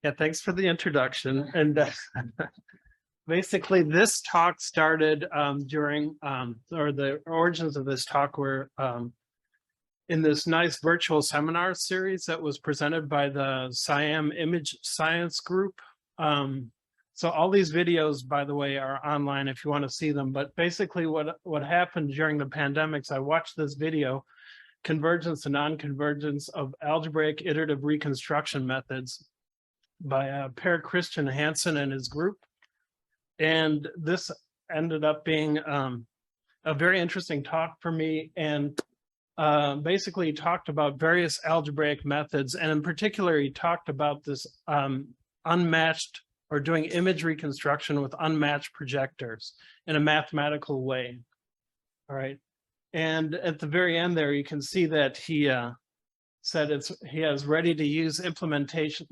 Yeah, thanks for the introduction. And basically, this talk started during, or the origins of this talk were in this nice virtual seminar series that was presented by the Siam Image Science Group. So all these videos, by the way, are online if you want to see them. But basically what happened during the pandemics, I watched this video, Convergence and Non-Convergence of Algebraic Iterative Reconstruction Methods by Christian Hansen and his group. And this ended up being a very interesting talk for me, and basically talked about various algebraic methods. And in particular, he talked about this unmatched, or doing image reconstruction with unmatched projectors in a mathematical way. All right. And at the very end there, you can see that he said he has ready to use implementation.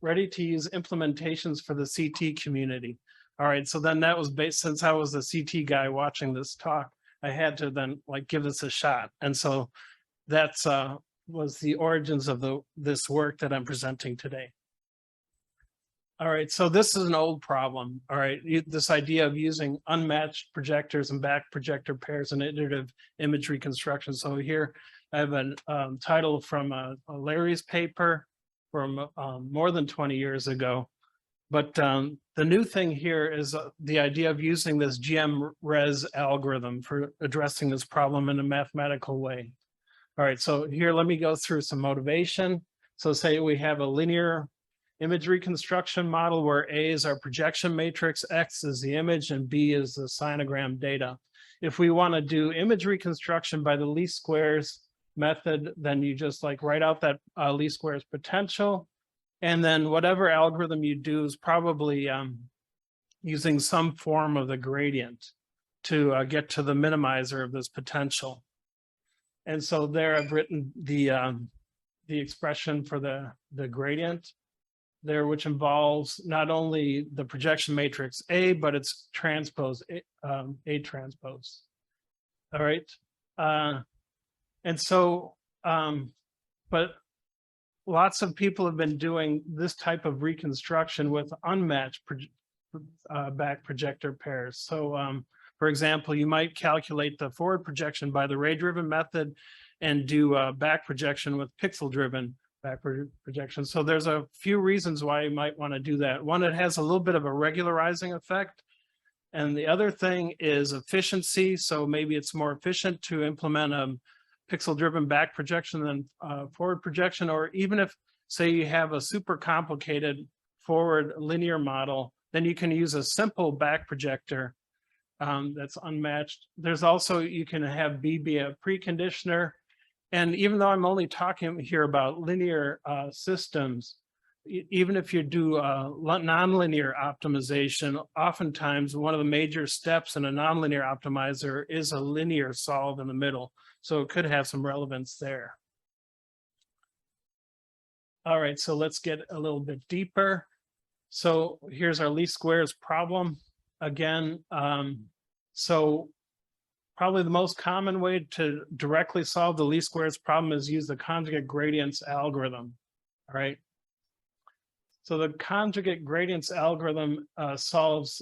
Ready to use implementations for the CT community. All right, so then that was based, since I was the CT guy watching this talk, I had to then like give this a shot. And so that's was the origins of this work that I'm presenting today. All right, so this is an old problem. All right, this idea of using unmatched projectors and back projector pairs in iterative image reconstruction. So here I have a title from Larry's paper from more than 20 years ago. But the new thing here is the idea of using this GM-res algorithm for addressing this problem in a mathematical way. All right, so here, let me go through some motivation. So say we have a linear image reconstruction model where A is our projection matrix, X is the image, and B is the sinogram data. If we want to do image reconstruction by the least squares method, then you just like write out that least squares potential. And then whatever algorithm you do is probably using some form of the gradient to get to the minimizer of this potential. And so there I've written the expression for the gradient there, which involves not only the projection matrix A, but its transpose, A transpose. All right. And so, but lots of people have been doing this type of reconstruction with unmatched back projector pairs. So, for example, you might calculate the forward projection by the ray-driven method and do back projection with pixel-driven back projection. So there's a few reasons why you might want to do that. One, it has a little bit of a regularizing effect. And the other thing is efficiency. So maybe it's more efficient to implement a pixel-driven back projection than forward projection, or even if, say, you have a super complicated forward linear model, then you can use a simple back projector that's unmatched. There's also, you can have B be a preconditioner. And even though I'm only talking here about linear systems, even if you do nonlinear optimization, oftentimes one of the major steps in a nonlinear optimizer is a linear solve in the middle. So it could have some relevance there. All right, so let's get a little bit deeper. So here's our least squares problem. Again, so probably the most common way to directly solve the least squares problem is use the conjugate gradients algorithm. All right. So the conjugate gradients algorithm solves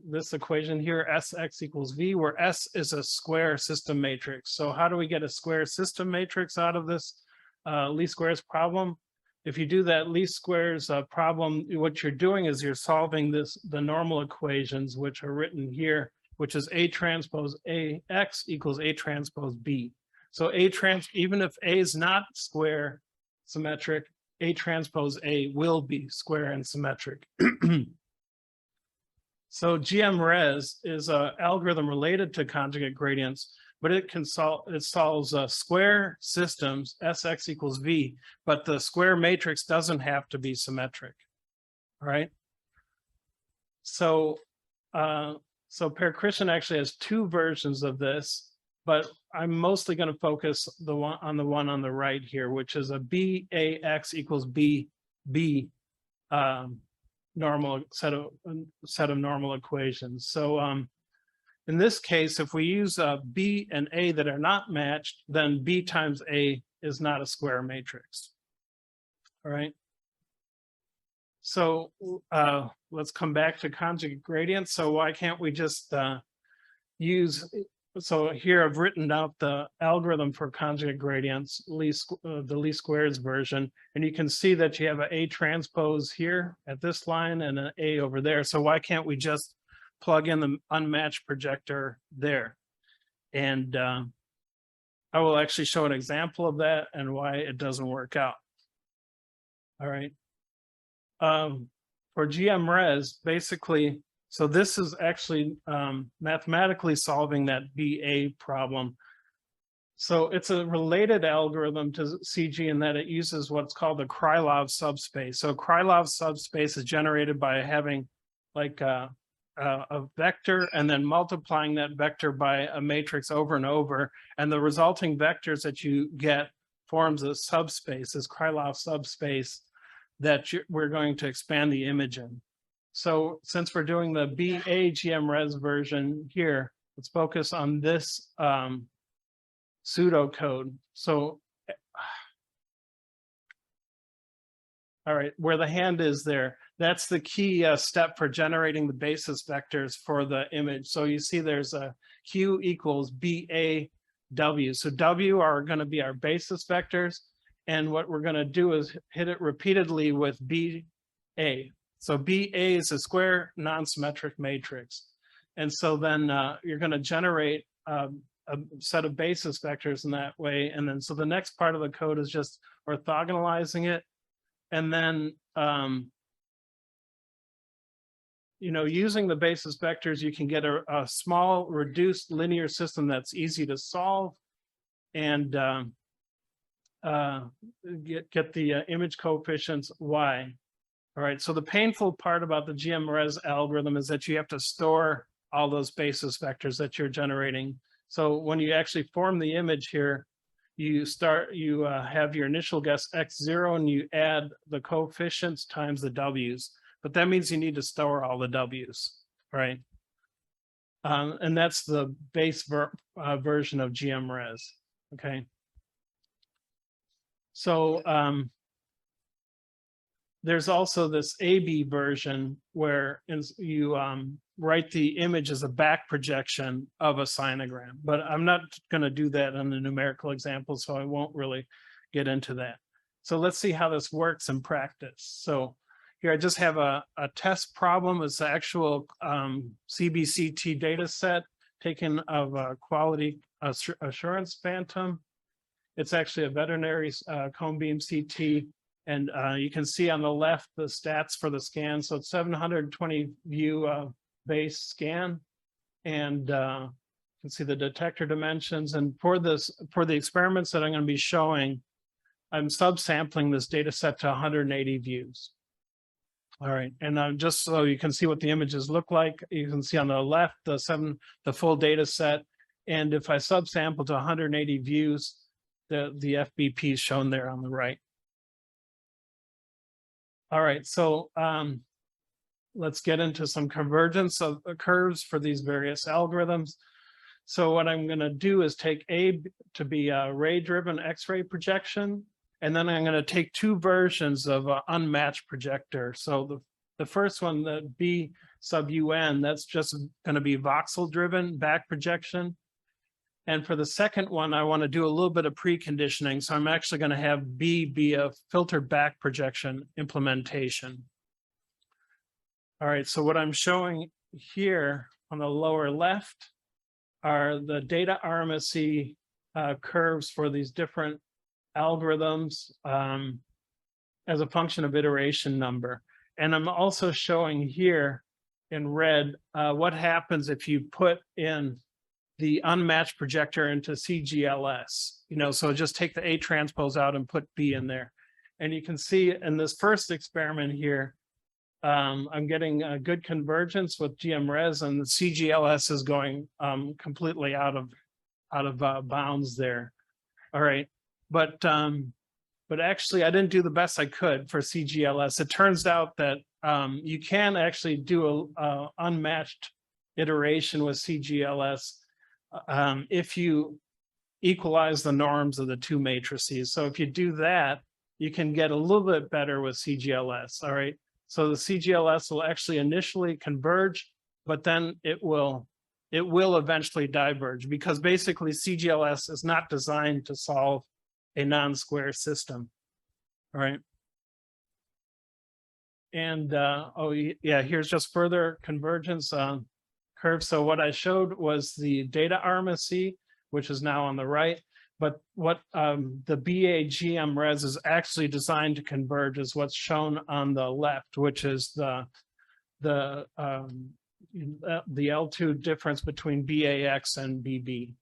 this equation here, Sx equals V, where S is a square system matrix. So how do we get a square system matrix out of this least squares problem? If you do that least squares problem, what you're doing is you're solving the normal equations, which are written here, which is A transpose AX equals A transpose B. So even if A is not square symmetric, A transpose A will be square and symmetric. So GM-res is an algorithm related to conjugate gradients, but it solves square systems, Sx equals V, but the square matrix doesn't have to be symmetric. All right. So, Per Christian actually has two versions of this, but I'm mostly going to focus on the one on the right here, which is a BAX equals BB normal set of normal equations. So in this case, if we use B and A that are not matched, then B times A is not a square matrix. All right. So let's come back to conjugate gradients. So why can't we just use, so here I've written out the algorithm for conjugate gradients, the least squares version, and you can see that you have an A transpose here at this line and an A over there. So why can't we just plug in the unmatched projector there? And I will actually show an example of that and why it doesn't work out. All right. For GMRes, basically, so this is actually mathematically solving that BA problem. So it's a related algorithm to CG in that it uses what's called the Krylov subspace. So Krylov subspace is generated by having like a vector and then multiplying that vector by a matrix over and over. And the resulting vectors that you get forms a subspace, this Krylov subspace that we're going to expand the image in. So since we're doing the BA GMRes version here, let's focus on this pseudocode. So, all right, where the hand is there, that's the key step for generating the basis vectors for the image. So you see there's a Q equals BAW. So W are going to be our basis vectors. And what we're going to do is hit it repeatedly with BA. So BA is a square non-symmetric matrix. And so then you're going to generate a set of basis vectors in that way. And then so the next part of the code is just orthogonalizing it. And then, using the basis vectors, you can get a small reduced linear system that's easy to solve and get the image coefficients Y. All right, so the painful part about the GMRes algorithm is that you have to store all those basis vectors that you're generating. So when you actually form the image here, you have your initial guess x0 and you add the coefficients times the w's, but that means you need to store all the w's, right? And that's the base version of GMRes, okay? So there's also this AB version where you write the image as a back projection of a sinogram, but I'm not going to do that on the numerical example, so I won't really get into that. So let's see how this works in practice. So here I just have a test problem. It's the actual CBCT data set taken of a quality assurance phantom. It's actually a veterinary cone beam CT. And you can see on the left the stats for the scan. So it's 720 view base scan. And you can see the detector dimensions. And for the experiments that I'm going to be showing, I'm subsampling this data set to 180 views. All right, and just so you can see what the images look like, you can see on the left the full data set. And if I subsample to 180 views, the FBP is shown there on the right. All right, so let's get into some convergence of curves for these various algorithms. So what I'm going to do is take A to be a ray-driven X-ray projection, and then I'm going to take two versions of an unmatched projector. So the first one, the B sub UN, that's just going to be voxel-driven back projection. And for the second one, I want to do a little bit of preconditioning. So I'm actually going to have B be a filtered back projection implementation. All right, so what I'm showing here on the lower left are the data RMSE curves for these different algorithms as a function of iteration number. And I'm also showing here in red what happens if you put in the unmatched projector into CGLS, so just take the A transpose out and put B in there. And you can see in this first experiment here, I'm getting a good convergence with GMRes, and the CGLS is going completely out of bounds there. All right, but actually I didn't do the best I could for CGLS. It turns out that you can actually do a unmatched iteration with CGLS if you equalize the norms of the two matrices. So if you do that, you can get a little bit better with CGLS, all right? So the CGLS will actually initially converge, but then it will eventually diverge, because basically CGLS is not designed to solve a non-square system, all right? And oh yeah, here's just further convergence curve. So what I showed was the data RMSE, which is now on the right, but what the BA-GM res is actually designed to converge is what's shown on the left, which is the L2 difference between BAX and BB.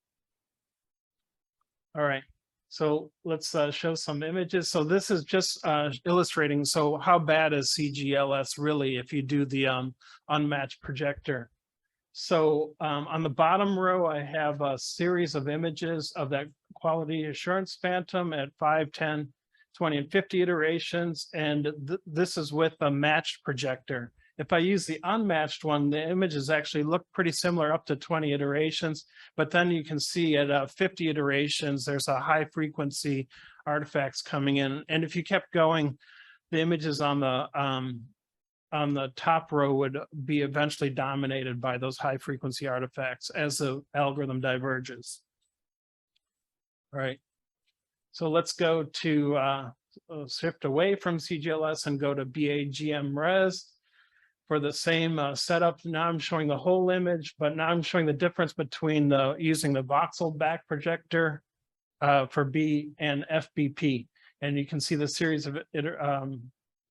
All right, so let's show some images. So this is just illustrating, so how bad is CGLS really if you do the unmatched projector. So on the bottom row, I have a series of images of that quality assurance phantom at 5, 10, 20, and 50 iterations. And this is with a matched projector. If I use the unmatched one, the images actually look pretty similar up to 20 iterations. But then you can see at 50 iterations, there's a high frequency artifacts coming in. And if you kept going, the images on the top row would be eventually dominated by those high frequency artifacts as the algorithm diverges. All right, so let's go to shift away from CGLS and go to BA-GM res for the same setup. Now I'm showing the whole image, but now I'm showing the difference between using the voxel back projector for B and FBP. And you can see the series of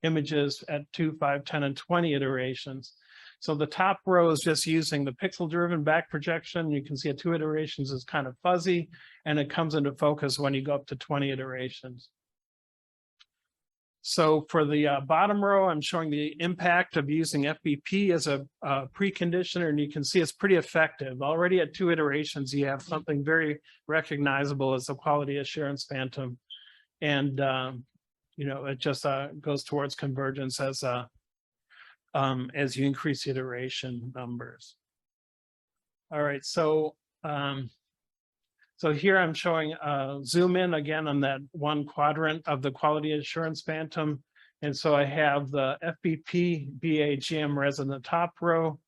images at 2, 5, 10, and 20 iterations. So the top row is just using the pixel-driven back projection. You can see at 2 iterations is kind of fuzzy, and it comes into focus when you go up to 20 iterations. So for the bottom row, I'm showing the impact of using FBP as a preconditioner, and you can see it's pretty effective. Already at 2 iterations, you have something very recognizable as a quality assurance phantom. And you know, it just goes towards convergence as you increase the iteration numbers. All right, so so here I'm showing zoom in again on that one quadrant of the quality assurance phantom. And so I have the FBP BA-GM res in the top row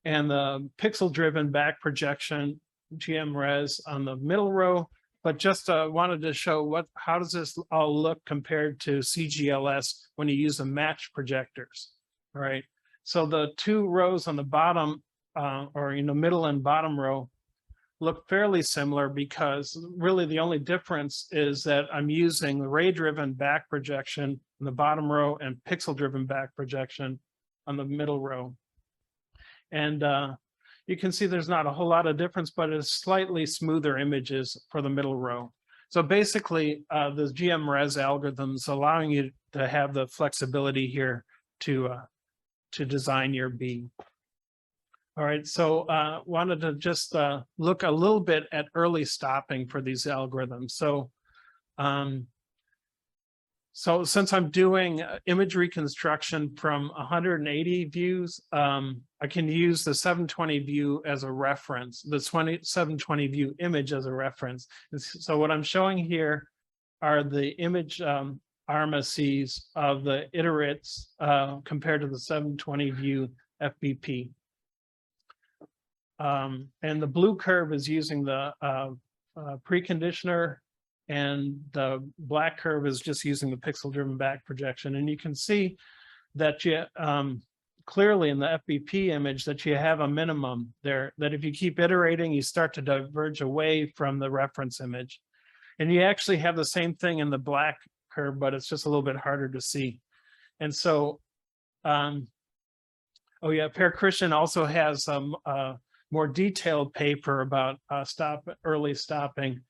and the pixel-driven back projection GM res on the middle row. But just wanted to show how does this all look compared to CGLS when you use the matched projectors, all right? So the 2 rows on the bottom, or in the middle and bottom row, look fairly similar, because really the only difference is that I'm using the ray-driven back projection in the bottom row and pixel-driven back projection on the middle row. And you can see there's not a whole lot of difference, but it's slightly smoother images for the middle row. So basically, the GM res algorithms allowing you to have the flexibility here to design your B. All right, so wanted to just look a little bit at early stopping for these algorithms. So since I'm doing image reconstruction from 180 views, I can use the 720 view as a reference, the 720 view image as a reference. And so what I'm showing here are the image RMSEs of the iterates compared to the 720 view FBP. And the blue curve is using the preconditioner, and the black curve is just using the pixel-driven back projection. And you can see that you clearly in the FBP image that you have a minimum there, that if you keep iterating, you start to diverge away from the reference image. And you actually have the same thing in the black curve, but it's just a little bit harder to see. And so, oh yeah, Per Christian also has some more detailed paper about early stopping.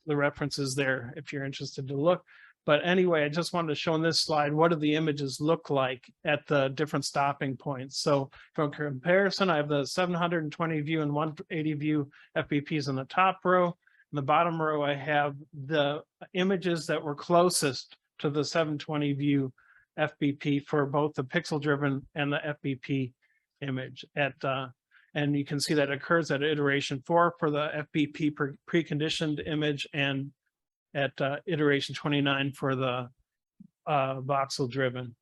The references there if you're interested to look. But anyway, I just wanted to show in this slide, what do the images look like at the different stopping points? So for comparison, I have the 720 view and 180 view FBPs in the top row. In the bottom row, I have the images that were closest to the 720 view FBP for both the pixel driven and the FBP image at And you can see that occurs at iteration 4 for the FBP preconditioned image and at iteration 29 for the voxel driven.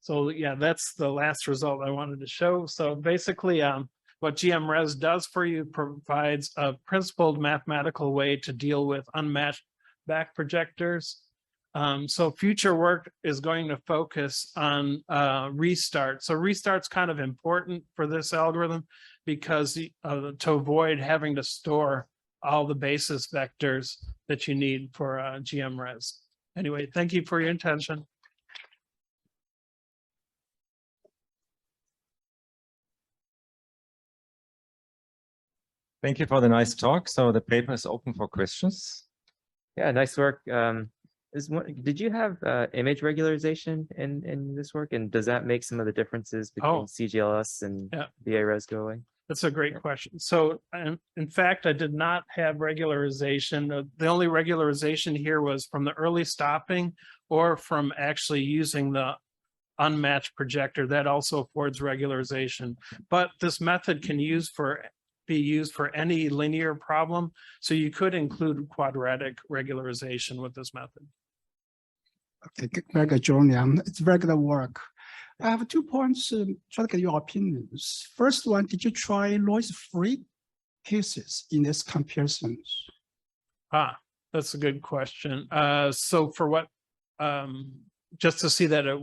So yeah, that's the last result I wanted to show. So basically, what GMRes does for you provides a principled mathematical way to deal with unmatched back projectors. So future work is going to focus on restart. So restart's kind of important for this algorithm because to avoid having to store all the basis vectors that you need for GMRes. Anyway, thank you for your attention. Thank you for the nice talk. So the paper is open for questions. Yeah, nice work. Did you have image regularization in this work? And does that make some of the differences between CGLS and VA-Res go away? That's a great question. So in fact, I did not have regularization. The only regularization here was from the early stopping or from actually using the unmatched projector. That also affords regularization. But this method can be used for any linear problem. So you could include quadratic regularization with this method. Okay, very good, Julian. It's very good work. I have 2 points to try to get your opinions. First one, did you try noise-free cases in these comparisons? That's a good question. So for what, just to see that it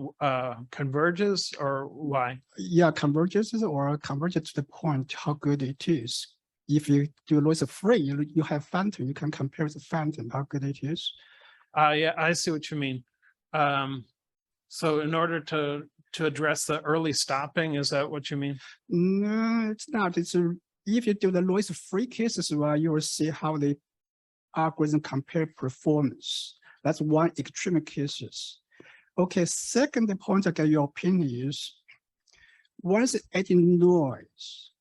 converges, or why? Yeah, converges or converges to the point how good it is. If you do noise-free, you have phantom, you can compare the phantom, how good it is. Yeah, I see what you mean. So in order to address the early stopping, is that what you mean? No, it's not. It's if you do the noise-free cases, well, you will see how the algorithm compare performance. That's one extreme cases. Okay, second point I get your opinion is, once adding noise,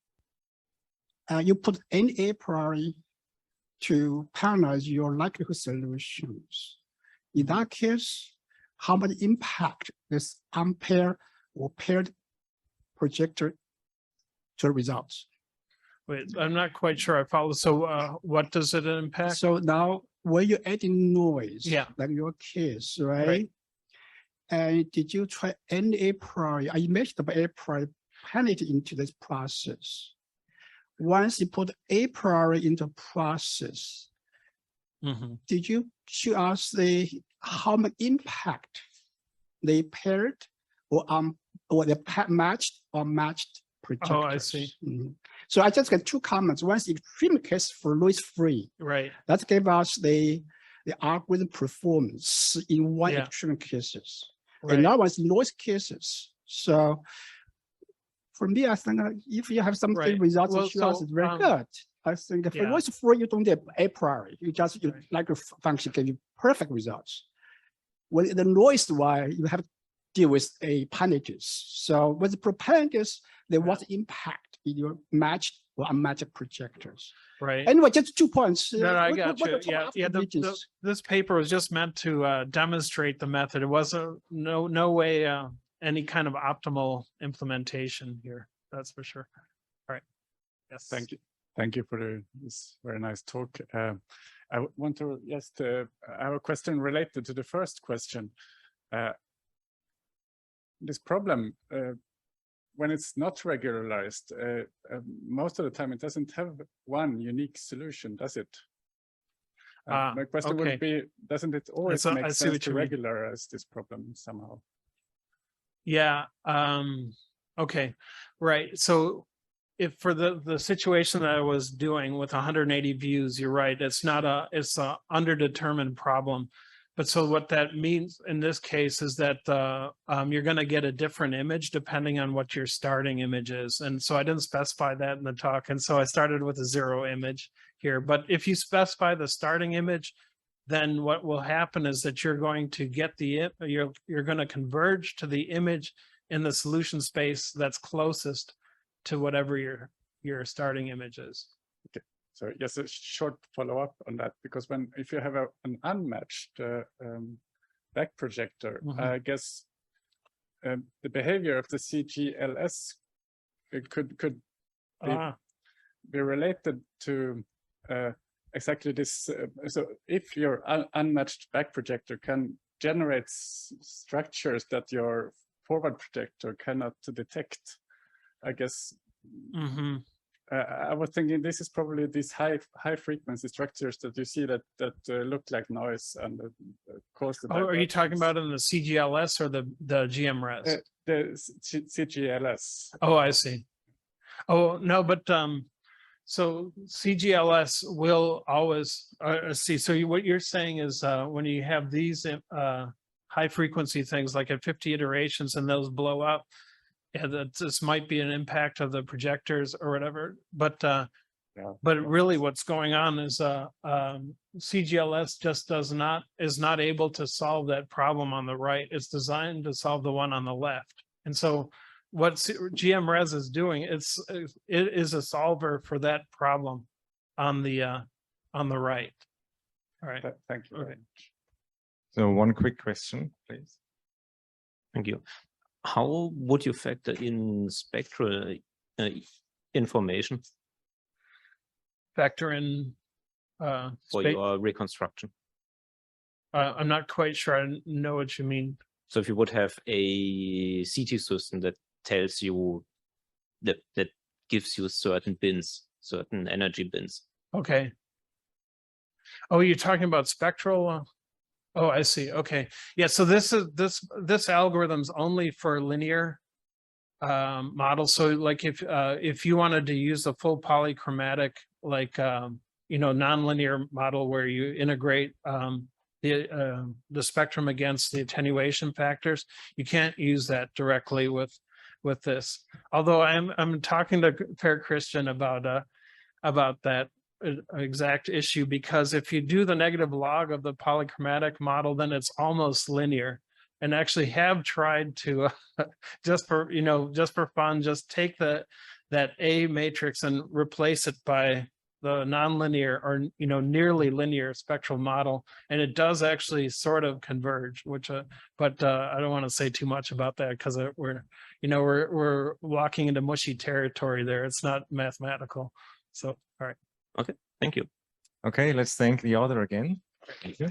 you put NA priori to penalize your likelihood solutions. In that case, how much impact this unpaired or paired projector to results? Wait, I'm not quite sure I follow. So what does it impact? So now when you're adding noise, like your case, right? And did you try NA priori? I imagine the A priori penalty into this process. Once you put A priori into process, did you show us how much impact they paired or the matched or matched projectors? Oh, I see. So I just got 2 comments. One is extreme case for noise-free. Right. That gave us the algorithm performance in one extreme cases. And now it's noise cases. So for me, I think if you have something results that show us, it's very good. I think for noise-free, you don't get a priori. You just like a function give you perfect results. When the noise wise, you have to deal with a penalties. So with the penalties, there was impact in your matched or unmatched projectors. Right. Anyway, just 2 points. No, I got you. This paper was just meant to demonstrate the method. It wasn't no way any kind of optimal implementation here. That's for sure. All right. Yes. Thank you. Thank you for this very nice talk. I want to just I have a question related to the first question. This problem, when it's not regularized, most of the time it doesn't have one unique solution, does it? My question would be, doesn't it always make sense to regularize this problem somehow? Yeah. Okay. Right. So if for the situation that I was doing with 180 views, you're right. It's it's a underdetermined problem. But so what that means in this case is that you're going to get a different image depending on what your starting image is. And so I didn't specify that in the talk. And so I started with a 0 image here. But if you specify the starting image, then what will happen is that you're going to get you're going to converge to the image in the solution space that's closest to whatever your starting image is. Okay. So just a short follow-up on that, because if you have an unmatched back projector, I guess the behavior of the CGLS could be related to exactly this. So if your unmatched back projector can generate structures that your forward projector cannot detect, I guess. I was thinking this is probably these high frequency structures that you see that look like noise and cause the. Are you talking about in the CGLS or the GMRes? The CGLS. Oh, I see. Oh no, but so CGLS will always see. So what you're saying is when you have these high frequency things like at 50 iterations and those blow up, yeah, that this might be an impact of the projectors or whatever. But really what's going on is CGLS just is not able to solve that problem on the right. It's designed to solve the one on the left. And so what GMRes is doing, it is a solver for that problem on the right. All right. Thank you very much. So one quick question, please. Thank you. How would you factor in spectral information? Factor in for your reconstruction? I'm not quite sure I know what you mean. So if you would have a CT system that tells you that gives you certain bins, certain energy bins. Okay. Oh, you're talking about spectral. Oh, I see. Okay. Yeah. So this algorithm's only for linear models. So like if you wanted to use a full polychromatic, like nonlinear model where you integrate the spectrum against the attenuation factors, you can't use that directly with this. Although I'm talking to Per Christian about that exact issue, because if you do the negative log of the polychromatic model, then it's almost linear. And actually have tried to just for fun, just take that A matrix and replace it by the nonlinear or nearly linear spectral model, and it does actually sort of converge, which but I don't want to say too much about that because we're walking into mushy territory there. It's not mathematical. So all right. Okay, thank you. Okay, let's thank the author again. Thank you.